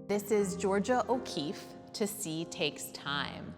This is Georgia O'Keeffe, To See Takes Time.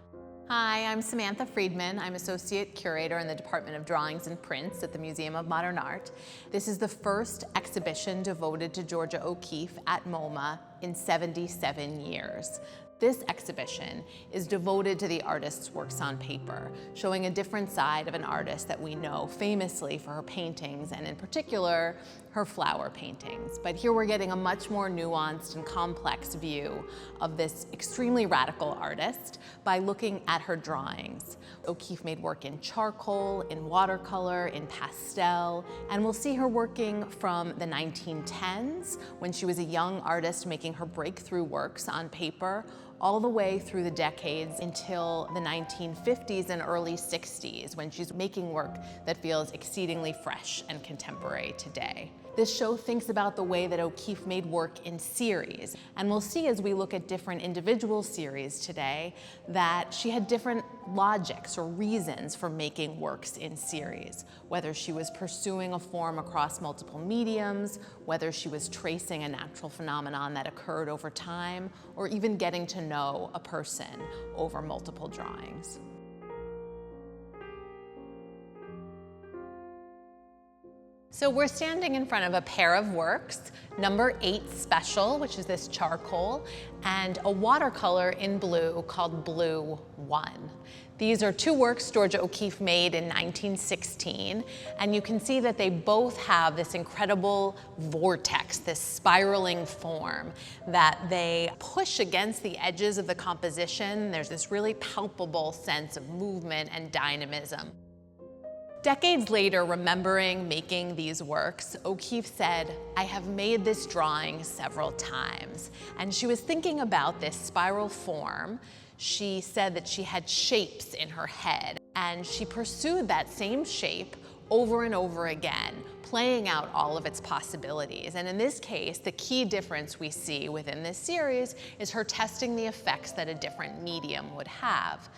Hi, I'm Samantha Friedman. I'm Associate Curator in the Department of Drawings and Prints at the Museum of Modern Art. This is the first exhibition devoted to Georgia O'Keeffe at MoMA in 77 years. This exhibition is devoted to the artist's works on paper, showing a different side of an artist that we know famously for her paintings, and in particular, her flower paintings. But here we're getting a much more nuanced and complex view of this extremely radical artist by looking at her drawings. O'Keeffe made work in charcoal, in watercolor, in pastel, and we'll see her working from the 1910s, when she was a young artist making her breakthrough works on paper, all the way through the decades until the 1950s and early 60s, when she's making work that feels exceedingly fresh and contemporary today. This show thinks about the way that O'Keeffe made work in series, and we'll see as we look at different individual series today that she had different logics or reasons for making works in series, whether she was pursuing a form across multiple mediums, whether she was tracing a natural phenomenon that occurred over time, or even getting to know a person over multiple drawings. So we're standing in front of a pair of works, number 8 Special, which is this charcoal, and a watercolor in blue called Blue 1. These are two works Georgia O'Keeffe made in 1916, and you can see that they both have this incredible vortex, this spiraling form that they push against the edges of the composition. There's this really palpable sense of movement and dynamism. Decades later, remembering making these works, O'Keeffe said, "I have made this drawing several times." And she was thinking about this spiral form. She said that she had shapes in her head, and she pursued that same shape over and over again, playing out all of its possibilities. And in this case, the key difference we see within this series is her testing the effects that a different medium would have.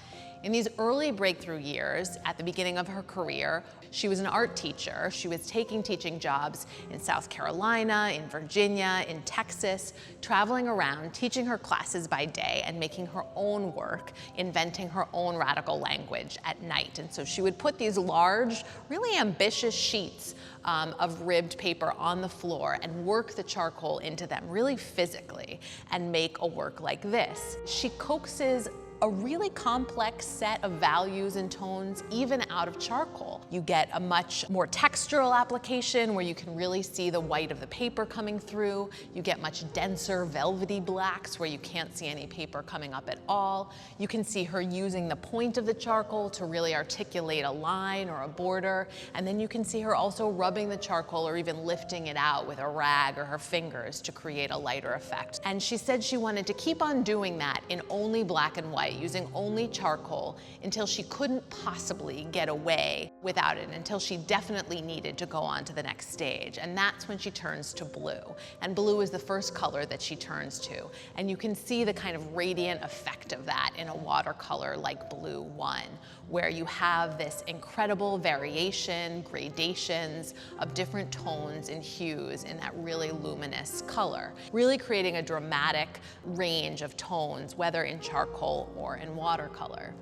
In these early breakthrough years, at the beginning of her career, she was an art teacher. She was taking teaching jobs in South Carolina, in Virginia, in Texas, traveling around, teaching her classes by day and making her own work, inventing her own radical language at night. And so she would put these large, really ambitious sheets of ribbed paper on the floor and work the charcoal into them really physically and make a work like this. She coaxes a really complex set of values and tones even out of charcoal. You get a much more textural application where you can really see the white of the paper coming through. You get much denser velvety blacks where you can't see any paper coming up at all. You can see her using the point of the charcoal to really articulate a line or a border. And then you can see her also rubbing the charcoal or even lifting it out with a rag or her fingers to create a lighter effect. And she said she wanted to keep on doing that in only black and white, using only charcoal, until she couldn't possibly get away without it, until she definitely needed to go on to the next stage. And that's when she turns to blue. And blue is the first color that she turns to. And you can see the kind of radiant effect of that in a watercolor like Blue 1, where you have this incredible variation, gradations of different tones and hues in that really luminous color, really creating a dramatic range of tones, whether in charcoal or in watercolor.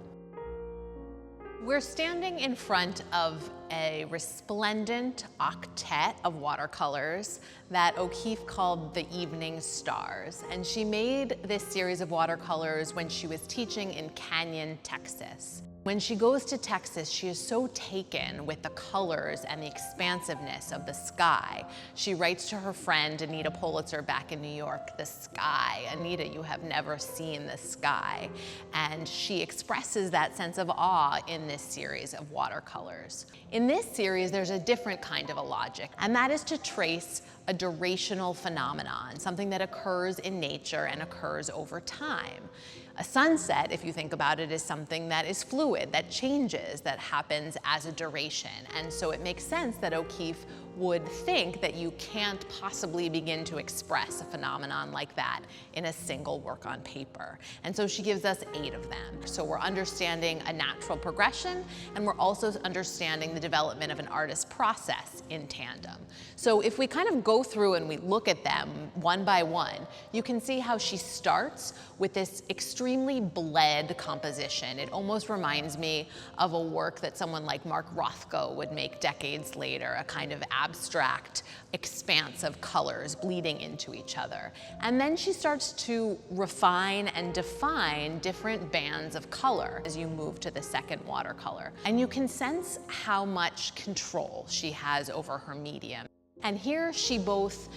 We're standing in front of a resplendent octet of watercolors that O'Keeffe called the Evening Stars. And she made this series of watercolors when she was teaching in Canyon, Texas. When she goes to Texas, she is so taken with the colors and the expansiveness of the sky. She writes to her friend, Anita Politzer, back in New York, "The sky. Anita, you have never seen the sky." And she expresses that sense of awe in this series of watercolors. In this series, there's a different kind of a logic, and that is to trace a durational phenomenon, something that occurs in nature and occurs over time. A sunset, if you think about it, is something that is fluid, that changes, that happens as a duration. And so it makes sense that O'Keeffe would think that you can't possibly begin to express a phenomenon like that in a single work on paper. And so she gives us 8 of them. So we're understanding a natural progression, and we're also understanding the development of an artist's process in tandem. So if we kind of go through and we look at them one by one, you can see how she starts with this extremely bled composition. It almost reminds me of a work that someone like Mark Rothko would make decades later, a kind of abstract expanse of colors bleeding into each other. And then she starts to refine and define different bands of color as you move to the second watercolor. And you can sense how much control she has over her medium. And here she both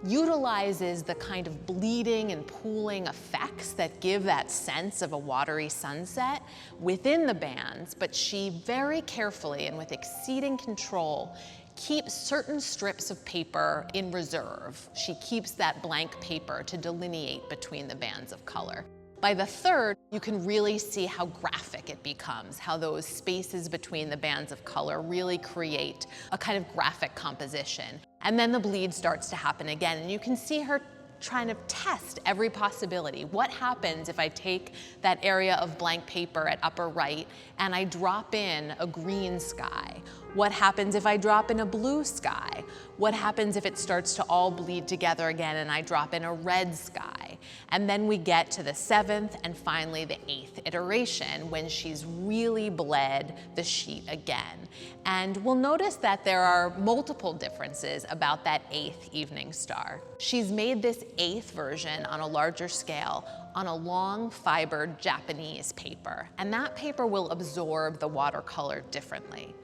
utilizes the kind of bleeding and pooling effects that give that sense of a watery sunset within the bands, but she very carefully and with exceeding control keeps certain strips of paper in reserve. She keeps that blank paper to delineate between the bands of color. By the third, you can really see how graphic it becomes, how those spaces between the bands of color really create a kind of graphic composition. And then the bleed starts to happen again, and you can see her trying to test every possibility. What happens if I take that area of blank paper at upper right and I drop in a green sky? What happens if I drop in a blue sky? What happens if it starts to all bleed together again and I drop in a red sky? And then we get to the 7th and finally the 8th iteration when she's really bled the sheet again. And we'll notice that there are multiple differences about that 8th evening star. She's made this 8th version on a larger scale on a long fibered Japanese paper, and that paper will absorb the watercolor differently.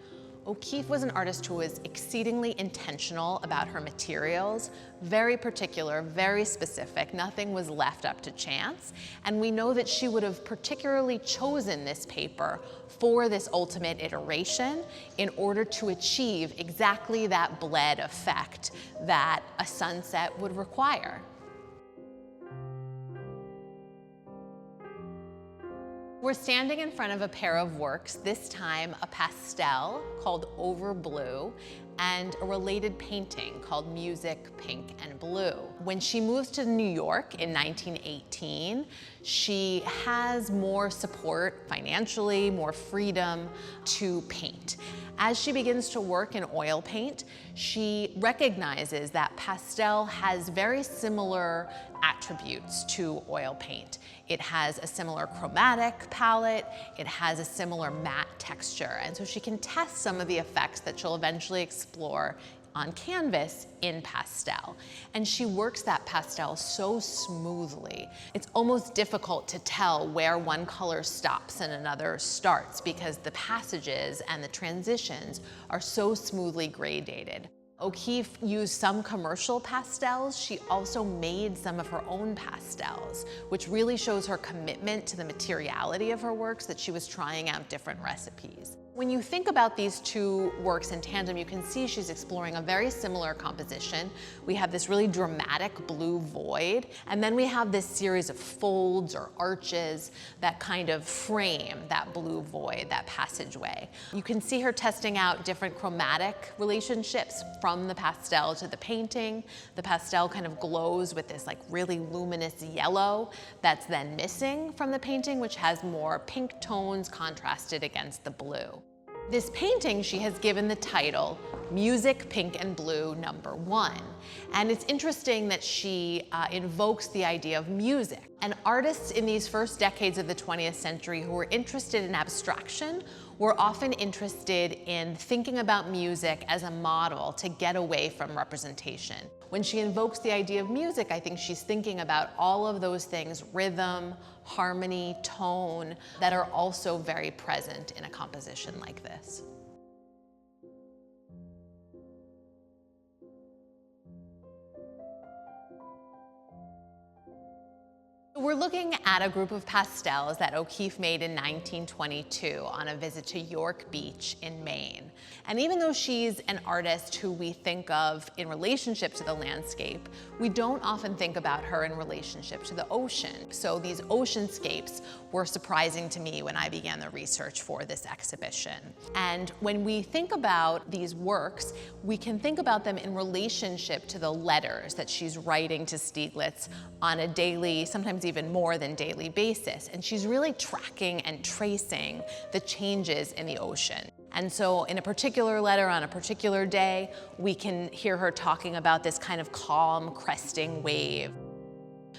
O'Keeffe was an artist who was exceedingly intentional about her materials, very particular, very specific. Nothing was left up to chance. And we know that she would have particularly chosen this paper for this ultimate iteration in order to achieve exactly that bled effect that a sunset would require. We're standing in front of a pair of works, this time a pastel called Over Blue and a related painting called Music, Pink and Blue. When she moves to New York in 1918, she has more support financially, more freedom to paint. As she begins to work in oil paint, she recognizes that pastel has very similar attributes to oil paint. It has a similar chromatic palette, it has a similar matte texture, and so she can test some of the effects that she'll eventually explore on canvas in pastel. And she works that pastel so smoothly. It's almost difficult to tell where one color stops and another starts because the passages and the transitions are so smoothly gradated. O'Keeffe used some commercial pastels. She also made some of her own pastels, which really shows her commitment to the materiality of her works, that she was trying out different recipes. When you think about these two works in tandem, you can see she's exploring a very similar composition. We have this really dramatic blue void, and then we have this series of folds or arches that kind of frame that blue void, that passageway. You can see her testing out different chromatic relationships from the pastel to the painting. The pastel kind of glows with this like really luminous yellow that's then missing from the painting, which has more pink tones contrasted against the blue. This painting she has given the title Music, Pink and Blue No. 1. And it's interesting that she invokes the idea of music. And artists in these first decades of the 20th century who were interested in abstraction were often interested in thinking about music as a model to get away from representation. When she invokes the idea of music, I think she's thinking about all of those things, rhythm, harmony, tone, that are also very present in a composition like this. we're looking at a group of pastels that O'Keeffe made in 1922 on a visit to York Beach in Maine. And even though she's an artist who we think of in relationship to the landscape, we don't often think about her in relationship to the ocean. So these oceanscapes were surprising to me when I began the research for this exhibition. And when we think about these works, we can think about them in relationship to the letters that she's writing to Stieglitz on a daily, sometimes even more than daily basis. And she's really tracking and tracing the changes in the ocean. And so in a particular letter on a particular day, we can hear her talking about this kind of calm, cresting wave.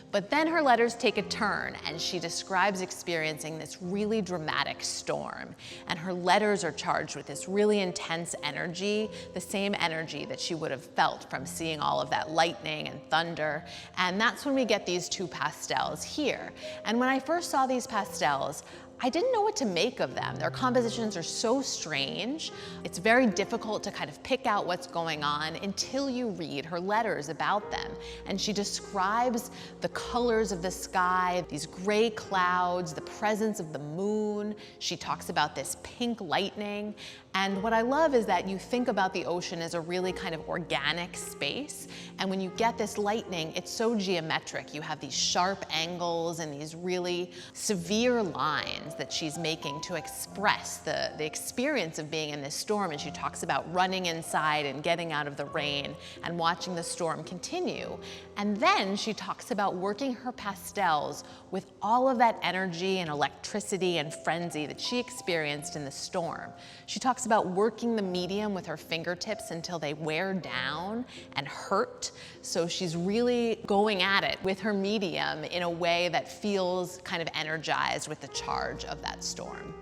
But then her letters take a turn and she describes experiencing this really dramatic storm. And her letters are charged with this really intense energy, the same energy that she would have felt from seeing all of that lightning and thunder. And that's when we get these two pastels here. And when I first saw these pastels, I didn't know what to make of them. Their compositions are so strange. It's very difficult to kind of pick out what's going on until you read her letters about them. And she describes the colors of the sky, these gray clouds, the presence of the moon. She talks about this pink lightning. And what I love is that you think about the ocean as a really kind of organic space. And when you get this lightning, it's so geometric. You have these sharp angles and these really severe lines that she's making to express the experience of being in this storm. And she talks about running inside and getting out of the rain and watching the storm continue. And then she talks about working her pastels with all of that energy and electricity and frenzy that she experienced in the storm. She talks about working the medium with her fingertips until they wear down and hurt. So she's really going at it with her medium in a way that feels kind of energized with the charge of that storm.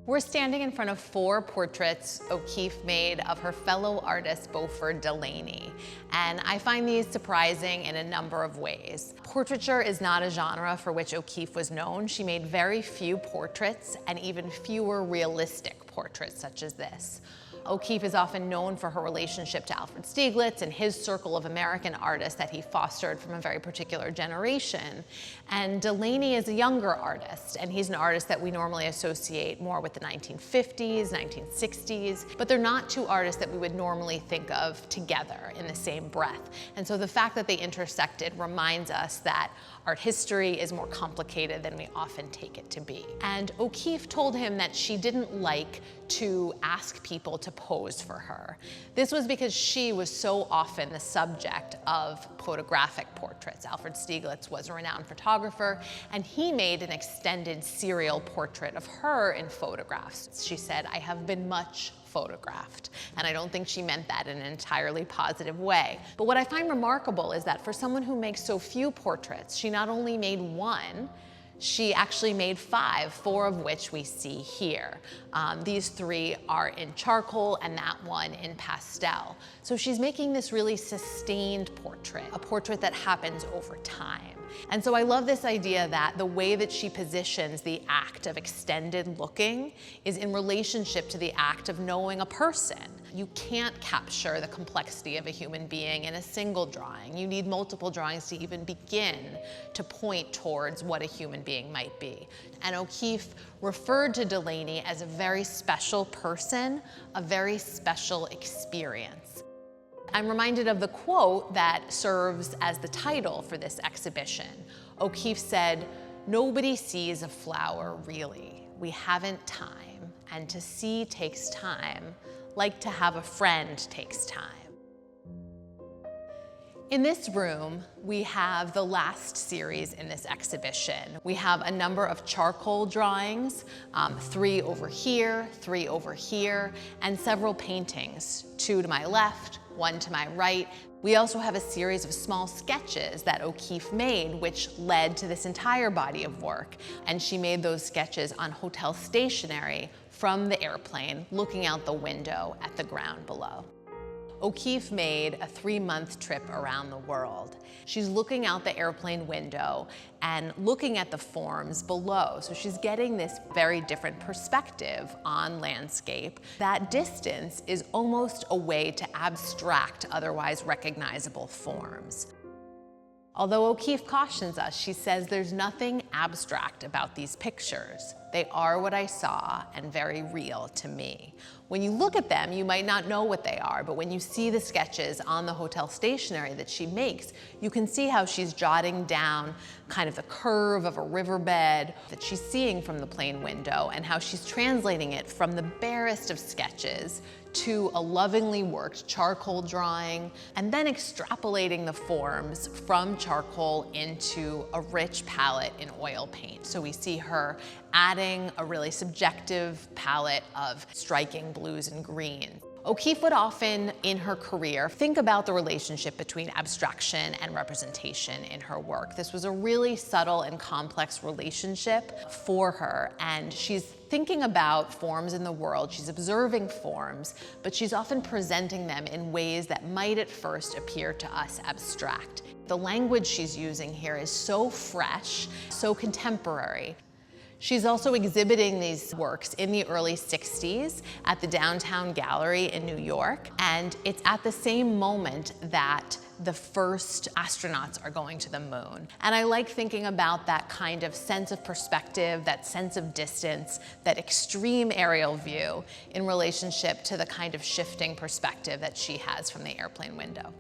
We're standing in front of 4 portraits O'Keeffe made of her fellow artist Beaufort Delaney, and I find these surprising in a number of ways. Portraiture is not a genre for which O'Keeffe was known. She made very few portraits and even fewer realistic portraits such as this. O'Keeffe is often known for her relationship to Alfred Stieglitz and his circle of American artists that he fostered from a very particular generation. And Delaney is a younger artist, and he's an artist that we normally associate more with the 1950s, 1960s, but they're not two artists that we would normally think of together in the same breath. And so the fact that they intersected reminds us that art history is more complicated than we often take it to be. And O'Keeffe told him that she didn't like to ask people to pose for her. This was because she was so often the subject of photographic portraits. Alfred Stieglitz was a renowned photographer, and he made an extended serial portrait of her in photographs. She said, "I have been much photographed." And I don't think she meant that in an entirely positive way. But what I find remarkable is that for someone who makes so few portraits, she not only made one, she actually made 5, 4 of which we see here. These 3 are in charcoal and that one in pastel. So she's making this really sustained portrait, a portrait that happens over time. And so I love this idea that the way that she positions the act of extended looking is in relationship to the act of knowing a person. You can't capture the complexity of a human being in a single drawing. You need multiple drawings to even begin to point towards what a human being might be. And O'Keeffe referred to Delaney as a very special person, a very special experience. I'm reminded of the quote that serves as the title for this exhibition. O'Keeffe said, "Nobody sees a flower really. We haven't time, and to see takes time, like to have a friend takes time." In this room, we have the last series in this exhibition. We have a number of charcoal drawings, 3 over here, 3 over here, and several paintings, 2 to my left, 1 to my right. We also have a series of small sketches that O'Keeffe made, which led to this entire body of work. And she made those sketches on hotel stationery from the airplane, looking out the window at the ground below. O'Keeffe made a 3-month trip around the world. She's looking out the airplane window and looking at the forms below. So she's getting this very different perspective on landscape. That distance is almost a way to abstract otherwise recognizable forms. Although O'Keeffe cautions us, she says there's nothing abstract about these pictures. They are what I saw and very real to me. When you look at them, you might not know what they are, but when you see the sketches on the hotel stationery that she makes, you can see how she's jotting down kind of the curve of a riverbed that she's seeing from the plane window and how she's translating it from the barest of sketches to a lovingly worked charcoal drawing, and then extrapolating the forms from charcoal into a rich palette in oil paint. So we see her adding a really subjective palette of striking blues and greens. O'Keeffe would often, in her career, think about the relationship between abstraction and representation in her work. This was a really subtle and complex relationship for her, and she's thinking about forms in the world, she's observing forms, but she's often presenting them in ways that might at first appear to us abstract. The language she's using here is so fresh, so contemporary. She's also exhibiting these works in the early 60s at the Downtown Gallery in New York, and it's at the same moment that the first astronauts are going to the moon. And I like thinking about that kind of sense of perspective, that sense of distance, that extreme aerial view in relationship to the kind of shifting perspective that she has from the airplane window.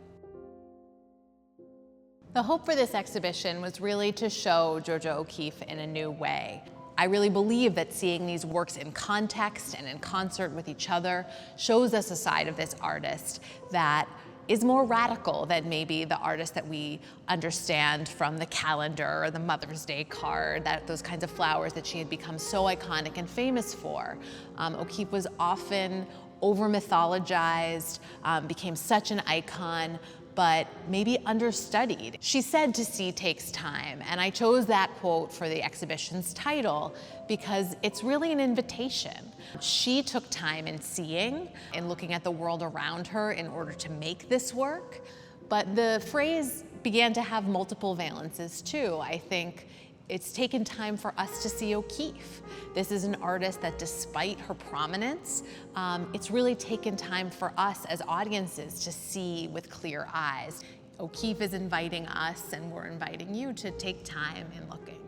The hope for this exhibition was really to show Georgia O'Keeffe in a new way. I really believe that seeing these works in context and in concert with each other shows us a side of this artist that is more radical than maybe the artist that we understand from the calendar or the Mother's Day card, those kinds of flowers that she had become so iconic and famous for. O'Keeffe was often over-mythologized, became such an icon, but maybe understudied. She said to see takes time, and I chose that quote for the exhibition's title because it's really an invitation. She took time in seeing and looking at the world around her in order to make this work, but the phrase began to have multiple valences too. I think it's taken time for us to see O'Keeffe. This is an artist that, despite her prominence, it's really taken time for us as audiences to see with clear eyes. O'Keeffe is inviting us, and we're inviting you to take time in looking.